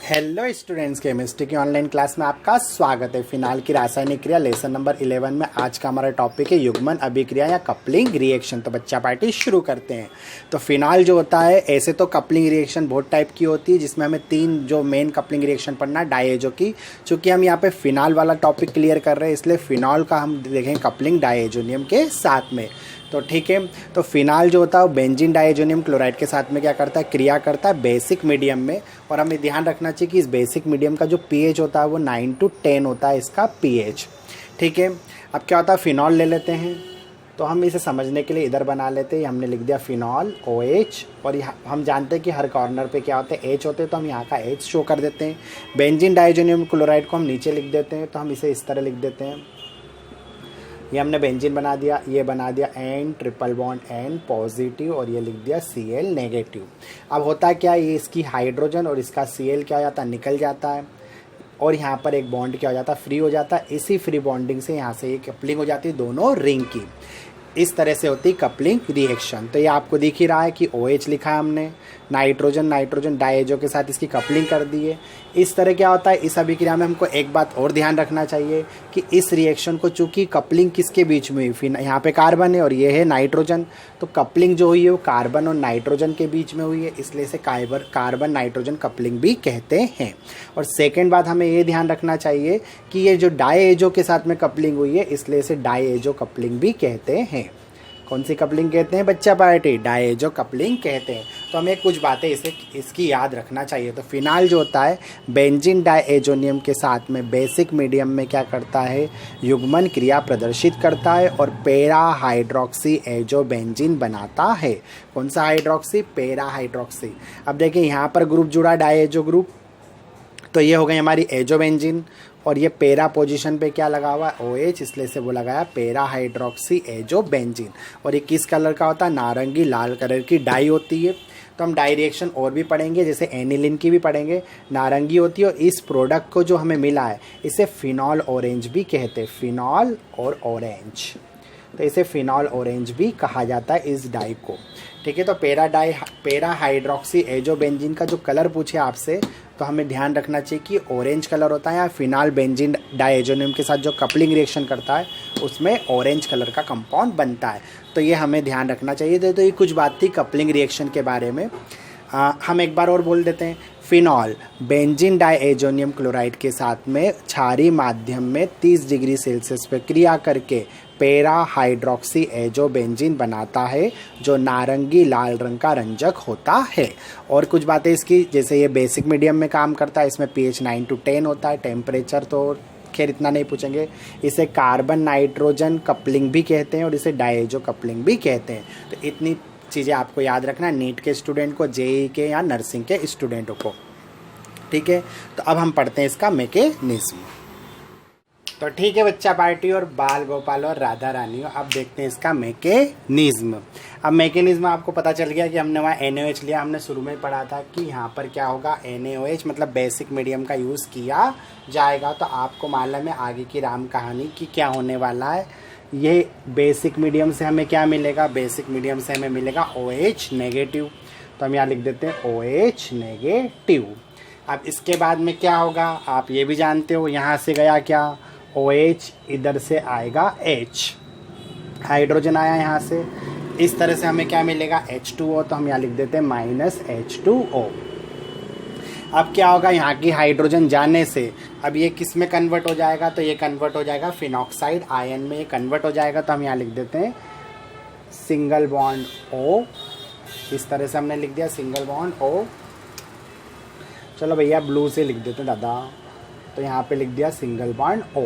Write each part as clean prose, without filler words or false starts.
Hello students, chemistry की online class में आपका स्वागत है। फिनाल की रासायनिक क्रिया लेसन नंबर 11 में आज का हमारा टॉपिक है युग्मन अभिक्रिया या कपलिंग रिएक्शन। तो बच्चा पार्टी शुरू करते हैं। तो फिनाल जो होता है, ऐसे तो कपलिंग रिएक्शन बहुत टाइप की होती है, जिसमें हमें 3 जो मेन कपलिंग रिएक्शन पढ़ना है डायएजो की। चूँकि हम यहाँ पे फिनाल वाला टॉपिक क्लियर कर रहे हैं, इसलिए फिनॉल का हम देखेंगे कपलिंग डायएजोनियम के साथ में। तो ठीक है, तो फिनाल जो होता है वो बेंजीन डायजोनियम क्लोराइड के साथ में क्या करता है, क्रिया करता है बेसिक मीडियम में। और हमें ध्यान रखना चाहिए कि इस बेसिक मीडियम का जो पीएच होता है वो 9 to 10 होता है इसका पीएच। ठीक है, अब क्या होता है, फिनॉल ले लेते हैं। तो हम इसे समझने के लिए इधर बना लेते हैं, हमने लिख दिया फिनॉल OH। और यहाँ हम जानते हैं कि हर कॉर्नर पे क्या होते हैं, H होते हैं, तो हम यहाँ का H शो कर देते हैं। बेंजीन डायजोनियम क्लोराइड को हम नीचे लिख देते हैं, तो हम इसे इस तरह लिख देते हैं। ये हमने बेंजीन बना दिया, ये बना दिया N triple bond N positive, और ये लिख दिया Cl नेगेटिव। अब होता है क्या, ये इसकी हाइड्रोजन और इसका Cl क्या हो जाता है, निकल जाता है, और यहाँ पर एक बॉन्ड क्या हो जाता है, फ्री हो जाता है। इसी फ्री बॉन्डिंग से यहाँ से ये कपलिंग हो जाती है दोनों रिंग की। इस तरह से होती है कपलिंग रिएक्शन। तो ये आपको दिख ही रहा है कि OH लिखा है हमने, नाइट्रोजन नाइट्रोजन डायएजो के साथ इसकी कपलिंग कर दी है। इस तरह क्या होता है, इस अभिक्रिया में हमको एक बात और ध्यान रखना चाहिए कि इस रिएक्शन को चूंकि कपलिंग किसके बीच में हुई, फिर यहाँ पे कार्बन है और ये है नाइट्रोजन, तो कपलिंग जो हुई है वो कार्बन और नाइट्रोजन के बीच में हुई है, इसलिए इसे कार्बन नाइट्रोजन कपलिंग भी कहते हैं। और सेकेंड बात हमें ये ध्यान रखना चाहिए कि ये जो डायएजो के साथ में कपलिंग हुई है, इसलिए इसे डायएजो कपलिंग भी कहते हैं। कौन सी कपलिंग कहते हैं बच्चा पार्टी, डायएजो कपलिंग कहते हैं। तो हमें कुछ बातें इसकी याद रखना चाहिए। तो फिनाल जो होता है बेंजीन डायएजोनियम के साथ में बेसिक मीडियम में क्या करता है, युग्मन क्रिया प्रदर्शित करता है और पैरा हाइड्रोक्सी एजो बेंजीन बनाता है। कौन सा हाइड्रोक्सी, पैरा हाइड्रोक्सी। अब देखिए यहाँ पर ग्रुप जुड़ा डायएजो ग्रुप, तो ये हो गई हमारी एजो बेंजीन, और ये पैरा पोजीशन पे क्या लगा हुआ है, OH, इसलिए से वो लगाया पैरा हाइड्रोक्सी एजो बेंजीन। और ये किस कलर का होता है, नारंगी लाल कलर की डाई होती है। तो हम डाई रिएक्शन और भी पढ़ेंगे, जैसे एनिलिन की भी पढ़ेंगे, नारंगी होती है। और इस प्रोडक्ट को जो हमें मिला है इसे फिनॉल ऑरेंज भी कहते हैं, फिनॉल और ऑरेंज। तो इसे फिनॉल ऑरेंज भी कहा जाता है इस डाई को। ठीक है, तो पैरा हाइड्रोक्सी एजो बेंजीन का जो कलर पूछे आपसे, तो हमें ध्यान रखना चाहिए कि ऑरेंज कलर होता है। या फिनाल बेंजीन डायएजोनियम के साथ जो कपलिंग रिएक्शन करता है उसमें ऑरेंज कलर का कंपाउंड बनता है। तो ये हमें ध्यान रखना चाहिए। तो ये कुछ बात थी कपलिंग रिएक्शन के बारे में। हम एक बार और बोल देते हैं, फिनॉल बेंजीन डायएजोनियम क्लोराइड के साथ में क्षारीय माध्यम में 30 डिग्री सेल्सियस पर क्रिया करके पैरा हाइड्रोक्सी एजो बेंजीन बनाता है, जो नारंगी लाल रंग का रंजक होता है। और कुछ बातें इसकी, जैसे ये बेसिक मीडियम में काम करता है, इसमें pH 9 to 10 होता है। टेम्परेचर तो खैर इतना नहीं पूछेंगे। इसे कार्बन नाइट्रोजन कपलिंग भी कहते हैं और इसे डायएजो कपलिंग भी कहते हैं। तो इतनी चीज़ें आपको याद रखना, नीट के स्टूडेंट को, जेई के या नर्सिंग के स्टूडेंटों को। ठीक है, तो अब हम पढ़ते हैं इसका मैकेनिज्म। तो ठीक है बच्चा पार्टी और बाल गोपाल और राधा रानी, अब देखते हैं इसका मैकेनिज्म। अब मैकेनिज्म आपको पता चल गया कि हमने वहाँ NaOH लिया। हमने शुरू में पढ़ा था कि यहाँ पर क्या होगा, NaOH मतलब बेसिक मीडियम का यूज़ किया जाएगा। तो आपको मालूम है आगे की राम कहानी की क्या होने वाला है। ये बेसिक मीडियम से हमें क्या मिलेगा, बेसिक मीडियम से हमें मिलेगा OH नेगेटिव। तो हम यहाँ लिख देते हैं OH नेगेटिव। अब इसके बाद में क्या होगा, आप ये भी जानते हो, यहाँ से गया क्या, OH, इधर से आएगा H, हाइड्रोजन आया यहाँ से। इस तरह से हमें क्या मिलेगा, H2O। तो हम यहाँ लिख देते हैं -H2O। अब क्या होगा, यहाँ की हाइड्रोजन जाने से अब ये किस में कन्वर्ट हो जाएगा, तो ये कन्वर्ट हो जाएगा फिनॉक्साइड आयन में, ये कन्वर्ट हो जाएगा। तो हम यहाँ लिख देते हैं सिंगल बॉन्ड O। इस तरह से हमने लिख दिया सिंगल बॉन्ड O। चलो भैया ब्लू से लिख देते हैं दादा, तो यहाँ पे लिख दिया सिंगल बॉन्ड O।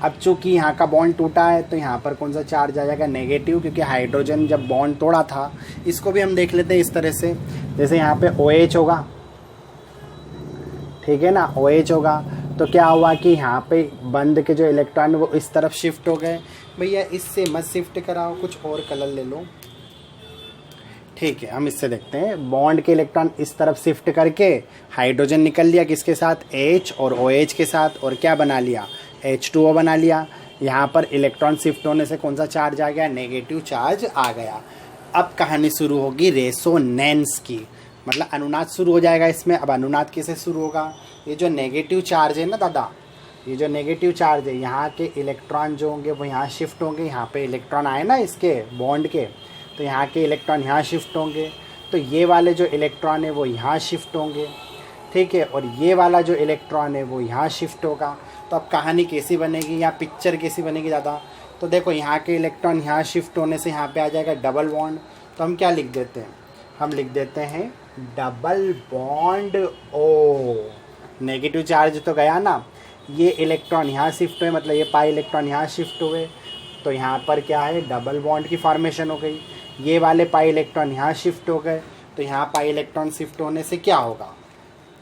अब चूंकि यहाँ का बॉन्ड टूटा है तो यहाँ पर कौन सा चार्ज आ जाएगा, नेगेटिव, क्योंकि हाइड्रोजन जब बॉन्ड तोड़ा था। इसको भी हम देख लेते हैं इस तरह से, जैसे यहाँ पे OH होगा, ठीक है ना, OH होगा, तो क्या हुआ कि यहाँ पे बंद के जो इलेक्ट्रॉन वो इस तरफ शिफ्ट हो गए। भैया इससे मत शिफ्ट कराओ, कुछ और कलर ले लो। ठीक है, हम इससे देखते हैं। बॉन्ड के इलेक्ट्रॉन इस तरफ शिफ्ट करके हाइड्रोजन निकल लिया किसके साथ, H और OH के साथ, और क्या बना लिया, H2O बना लिया। यहाँ पर इलेक्ट्रॉन शिफ्ट होने से कौन सा चार्ज आ गया, नेगेटिव चार्ज आ गया। अब कहानी शुरू होगी रेसोनेंस की, मतलब अनुनाद शुरू हो जाएगा इसमें। अब अनुनाद कैसे शुरू होगा, ये जो नेगेटिव चार्ज है ना दादा, ये जो नेगेटिव चार्ज है, यहाँ के इलेक्ट्रॉन जो होंगे वो यहाँ शिफ्ट होंगे, यहाँ पे इलेक्ट्रॉन आए ना इसके बॉन्ड के, तो यहाँ के इलेक्ट्रॉन यहाँ शिफ्ट होंगे, तो ये वाले जो इलेक्ट्रॉन है वो यहाँ शिफ्ट होंगे, ठीक है, और ये वाला जो इलेक्ट्रॉन है वो यहाँ शिफ्ट होगा। तो अब कहानी कैसी बनेगी, यहाँ पिक्चर कैसी बनेगी दादा, तो देखो यहाँ के इलेक्ट्रॉन यहाँ शिफ्ट होने से यहाँ पे आ जाएगा डबल बॉन्ड। तो हम क्या लिख देते हैं, हम लिख देते हैं double bond O. Negative charge तो गया ना, ये इलेक्ट्रॉन यहाँ शिफ्ट हुए, मतलब ये पाई इलेक्ट्रॉन यहाँ शिफ्ट हुए, तो यहाँ पर क्या है, डबल बॉन्ड की फॉर्मेशन हो गई। ये वाले पाई इलेक्ट्रॉन यहाँ शिफ्ट हो गए, तो यहाँ पाई इलेक्ट्रॉन शिफ्ट होने से क्या होगा,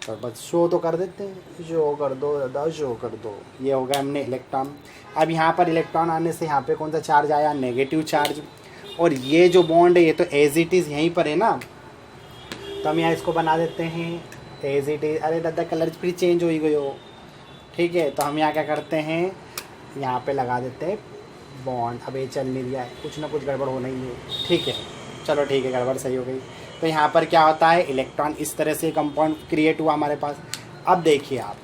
तो बस शो तो कर देते हैं, शो कर दो दादा, शो कर दो। ये हो गया हमने इलेक्ट्रॉन। अब यहाँ पर इलेक्ट्रॉन आने से यहाँ पे कौन सा चार्ज आया, नेगेटिव चार्ज। और ये जो बॉन्ड है ये तो एज इट इज़ यहीं पर है ना, तो हम यहाँ इसको बना देते हैं एज इट इज़। अरे दादा कलर फिर चेंज हो ही गई हो, ठीक है, तो हम यहाँ क्या करते हैं, यहाँ पे लगा देते हैं बॉन्ड। अब ये चल नहीं रहा है, कुछ ना कुछ गड़बड़ होना ही है, ठीक है, चलो ठीक है, गड़बड़ सही हो गई। तो यहाँ पर क्या होता है, इलेक्ट्रॉन इस तरह से कंपाउंड क्रिएट हुआ हमारे पास। अब देखिए आप,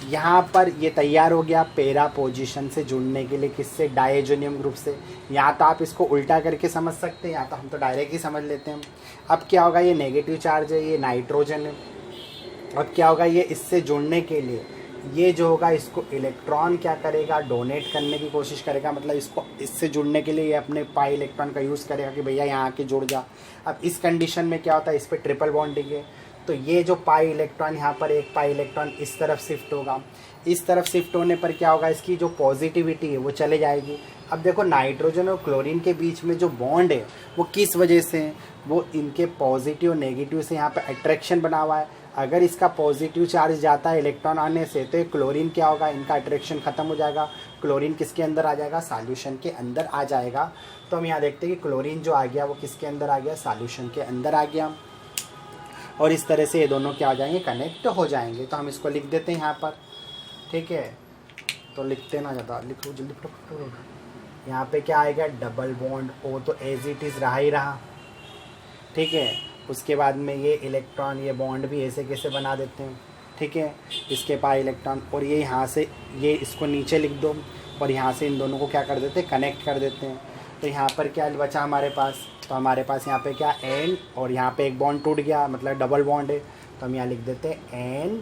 यहाँ पर ये तैयार हो गया पैरा पोजीशन से जुड़ने के लिए, किससे, डायजोनियम ग्रुप से। यहाँ तो आप इसको उल्टा करके समझ सकते हैं, यहाँ तो हम तो डायरेक्ट ही समझ लेते हैं। अब क्या होगा, ये नेगेटिव चार्ज है, ये नाइट्रोजन है। अब क्या होगा, ये इससे जुड़ने के लिए ये जो होगा इसको इलेक्ट्रॉन क्या करेगा, डोनेट करने की कोशिश करेगा, मतलब इसको इससे जुड़ने के लिए ये अपने पाई इलेक्ट्रॉन का यूज़ करेगा कि भैया यहाँ आके जुड़ जा। अब इस कंडीशन में क्या होता है, इस पर ट्रिपल बॉन्डिंग है, तो ये जो पाई इलेक्ट्रॉन यहाँ पर एक पाई इलेक्ट्रॉन इस तरफ शिफ्ट होगा। इस तरफ शिफ्ट होने पर क्या होगा, इसकी जो पॉजिटिविटी है वो चले जाएगी। अब देखो नाइट्रोजन और क्लोरीन के बीच में जो बॉन्ड है वो किस वजह से है, वो इनके पॉजिटिव और नेगेटिव से यहाँ पर अट्रैक्शन बना हुआ है। अगर इसका पॉजिटिव चार्ज जाता है इलेक्ट्रॉन आने से, तो क्लोरीन क्या होगा, इनका अट्रैक्शन ख़त्म हो जाएगा, क्लोरीन किसके अंदर आ जाएगा, सॉल्यूशन के अंदर आ जाएगा। तो हम यहाँ देखते हैं कि क्लोरीन जो आ गया वो किसके अंदर आ गया, सॉल्यूशन के अंदर आ गया, और इस तरह से ये दोनों क्या हो जाएंगे, कनेक्ट हो जाएंगे। तो हम इसको लिख देते हैं यहाँ पर, ठीक है, तो लिखते ना ज़्यादा, लिखो जल्दी। यहाँ पे क्या आएगा, डबल बॉन्ड ओ, तो एज इट इज़ रहा ही रहा, ठीक है। उसके बाद में ये इलेक्ट्रॉन, ये बॉन्ड भी ऐसे कैसे बना देते हैं, ठीक है, इसके पास इलेक्ट्रॉन, और ये यहाँ से ये इसको नीचे लिख दो, और यहाँ से इन दोनों को क्या कर देते हैं, कनेक्ट कर देते हैं। तो यहाँ पर क्या बचा हमारे पास, तो हमारे पास यहाँ पे क्या, एन, और यहाँ पे एक बॉन्ड टूट गया, मतलब डबल बॉन्ड है, तो हम यहाँ लिख देते हैं एन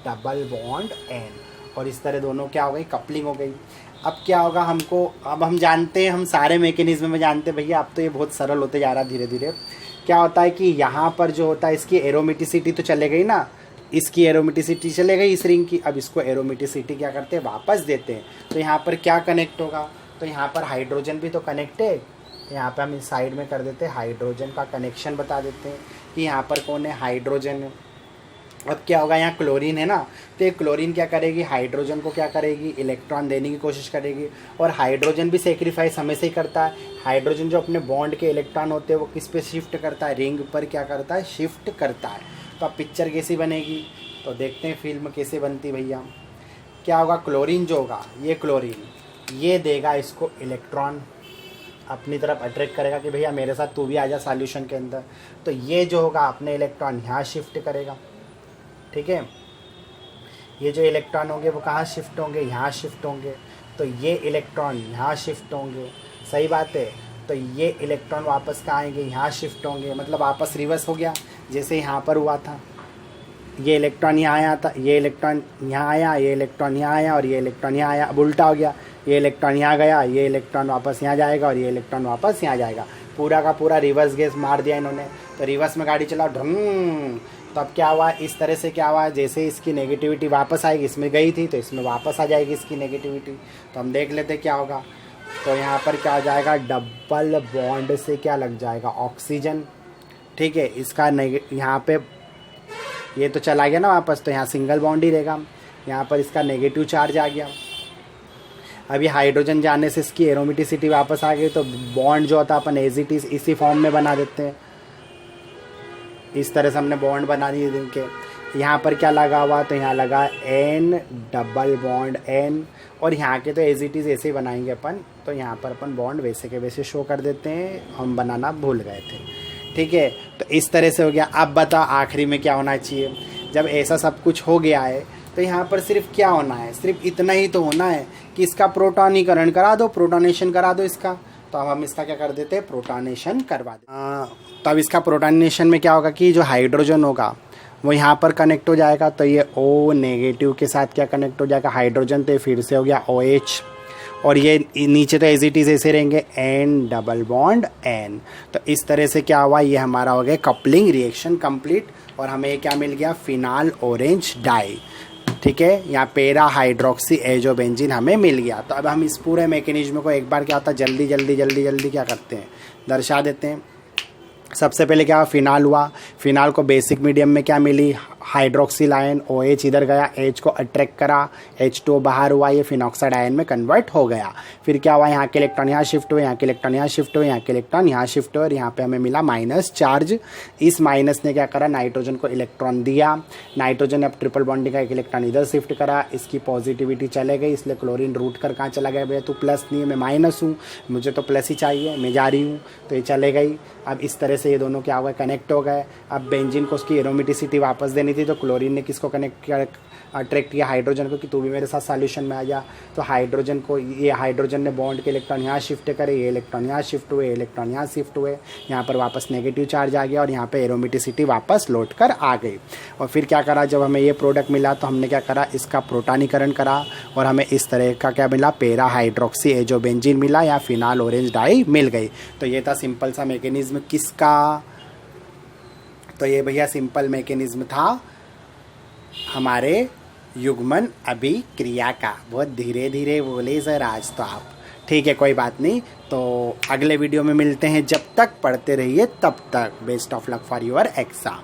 डबल बॉन्ड एन, और इस तरह दोनों क्या हो गई, कपलिंग हो गई। अब क्या होगा हमको, अब हम जानते हैं, हम सारे मैकेनिज्म में जानते हैं भैया, अब तो ये बहुत सरल होते जा रहा है धीरे धीरे। क्या होता है कि यहाँ पर जो होता है इसकी एरोमेटिसिटी तो चले गई ना, इसकी एरोमेटिसिटी चले गई इस रिंग की। अब इसको एरोमेटिसिटी क्या करते हैं, वापस देते हैं। तो यहाँ पर क्या कनेक्ट होगा, तो यहाँ पर हाइड्रोजन भी तो कनेक्ट है, यहाँ पे हम इस साइड में कर देते हैं, हाइड्रोजन का कनेक्शन बता देते हैं कि यहाँ पर कौन है, हाइड्रोजन है। अब क्या होगा, यहाँ क्लोरीन है ना, तो ये क्लोरीन क्या करेगी, हाइड्रोजन को क्या करेगी, इलेक्ट्रॉन देने की कोशिश करेगी, और हाइड्रोजन भी सेक्रीफाइस हमें से ही करता है। हाइड्रोजन जो अपने बॉन्ड के इलेक्ट्रॉन होते हैं वो किस पे शिफ्ट करता है, रिंग पर क्या करता है, शिफ्ट करता है। तो अब पिक्चर कैसी बनेगी, तो देखते हैं फिल्म कैसे बनती भैया। क्या होगा, क्लोरीन जो होगा, ये क्लोरीन ये देगा इसको इलेक्ट्रॉन, अपनी तरफ अट्रैक्ट करेगा कि भैया मेरे साथ तू भी आ जा सॉल्यूशन के अंदर। तो ये जो होगा अपने इलेक्ट्रॉन यहाँ शिफ्ट करेगा, ठीक है। ये जो इलेक्ट्रॉन होंगे वो कहाँ शिफ्ट होंगे, यहाँ शिफ्ट होंगे। तो ये इलेक्ट्रॉन यहाँ शिफ्ट होंगे, सही बात है। तो ये इलेक्ट्रॉन वापस कहाँ आएंगे, यहाँ शिफ्ट होंगे, मतलब वापस रिवर्स हो गया जैसे यहाँ पर हुआ था। ये इलेक्ट्रॉन यहाँ आया था, ये इलेक्ट्रॉन यहाँ आया, ये इलेक्ट्रॉन यहाँ आया, और ये इलेक्ट्रॉन यहाँ आया। अब उल्टा हो गया, ये इलेक्ट्रॉन यहाँ गया, ये इलेक्ट्रॉन वापस यहाँ जाएगा, और ये इलेक्ट्रॉन वापस यहाँ जाएगा। पूरा का पूरा रिवर्स गेस मार दिया इन्होंने। तो रिवर्स में गाड़ी चलाओ, ढंग। तो अब क्या हुआ, इस तरह से क्या हुआ, जैसे इसकी नेगेटिविटी वापस आएगी, इसमें गई थी तो इसमें वापस आ जाएगी इसकी नेगेटिविटी। तो हम देख लेते क्या होगा। तो यहाँ पर क्या आ जाएगा, डबल बॉन्ड से क्या लग जाएगा, ऑक्सीजन, ठीक है। इसका यहाँ पे ये तो चला गया ना वापस, तो यहाँ सिंगल बॉन्ड ही रहेगा। यहाँ पर इसका नेगेटिव चार्ज आ गया। अभी हाइड्रोजन जाने से इसकी एरोमेटिसिटी वापस आ गई, तो बॉन्ड जो होता है अपन एज इट इज इसी फॉर्म में बना देते हैं। इस तरह से हमने बॉन्ड बना दिए इनके। यहाँ पर क्या लगा हुआ, तो यहाँ लगा N डबल बॉन्ड N, और यहाँ के तो एज इट इज़ ऐसे ही बनाएंगे अपन, तो यहाँ पर अपन बॉन्ड वैसे के वैसे शो कर देते हैं, हम बनाना भूल गए थे। ठीक है, तो इस तरह से हो गया। अब बता आखिरी में क्या होना चाहिए। जब ऐसा सब कुछ हो गया है तो यहाँ पर सिर्फ क्या होना है, सिर्फ इतना ही तो होना है कि इसका प्रोटोनीकरण करा दो, प्रोटोनेशन करा दो इसका। तो अब हम इसका क्या कर देते हैं, प्रोटोनेशन करवा देते। तो अब इसका प्रोटोनेशन में क्या होगा कि जो हाइड्रोजन होगा वो यहाँ पर कनेक्ट हो जाएगा, तो ये O नेगेटिव के साथ क्या कनेक्ट हो जाएगा, हाइड्रोजन, तो ये फिर से हो गया OH, और ये नीचे तो एज इट इज़ ऐसे रहेंगे N डबल बॉन्ड N। तो इस तरह से क्या हुआ, ये हमारा हो गया कपलिंग रिएक्शन कंप्लीट, और हमें क्या मिल गया, फिनाल ऑरेंज डाई। ठीक है, यहाँ पेरा हाइड्रोक्सी एजोबेंजीन हमें मिल गया। तो अब हम इस पूरे मैकेनिज्म को एक बार क्या होता है जल्दी जल्दी जल्दी जल्दी क्या करते हैं, दर्शा देते हैं। सबसे पहले क्या फिनाल हुआ, फिनाल को बेसिक मीडियम में क्या मिली, हाइड्रोक्सिल आयन, OH इधर गया, H को अट्रैक्ट करा, H2 बाहर हुआ, ये फिनॉक्साइड आयन में कन्वर्ट हो गया। फिर क्या हुआ, यहाँ के इलेक्ट्रॉन यहाँ शिफ्ट हुए, यहाँ के इलेक्ट्रॉन यहाँ शिफ्ट हुए, यहाँ के इलेक्ट्रॉन यहाँ शिफ्ट हुए, और यहाँ पे हमें मिला माइनस चार्ज। इस माइनस ने क्या करा, नाइट्रोजन को इलेक्ट्रॉन दिया, नाइट्रोजन ने अब ट्रिपल बॉन्डिंग का एक इलेक्ट्रॉन इधर शिफ्ट करा, इसकी पॉजिटिविटी चले गई, इसलिए क्लोरीन रूट कर कहाँ चला गया, भैया तू प्लस नहीं है, मैं माइनस हूँ, मुझे तो प्लस ही चाहिए, मैं जा रही हूँ, तो ये चले गई। अब इस तरह से ये दोनों क्या हो गए, कनेक्ट हो गए। अब बेंजीन को उसकी एरोमेटिसिटी वापस देनी थी, तो क्लोरीन ने किसको कनेक्ट किया, अट्रैक्ट किया हाइड्रोजन को कि तू भी मेरे साथ सॉल्यूशन में आ जा। तो हाइड्रोजन को, ये हाइड्रोजन ने बॉन्ड के इलेक्ट्रॉन यहाँ शिफ्ट करे, ये इलेक्ट्रॉन यहाँ शिफ्ट हुए, इलेक्ट्रॉन यहाँ शिफ्ट हुए, यहाँ पर वापस नेगेटिव चार्ज आ गया, और यहाँ पे एरोमेटिसिटी वापस लौट कर आ गई। और फिर क्या करा, जब हमें ये प्रोडक्ट मिला तो हमने क्या करा, इसका प्रोटोनीकरण करा, और हमें इस तरह का क्या मिला, पेरा हाइड्रोक्सी एजोबेंजीन मिला, या फिनाल ऑरेंज डाई मिल गई। तो ये था सिंपल सा मैकेनिज्म किसका, तो ये भैया सिंपल मैकेनिज्म था हमारे युग्मन अभिक्रिया का। बहुत धीरे धीरे बोले सर आज तो आप, ठीक है कोई बात नहीं। तो अगले वीडियो में मिलते हैं, जब तक पढ़ते रहिए तब तक best of luck for your exam.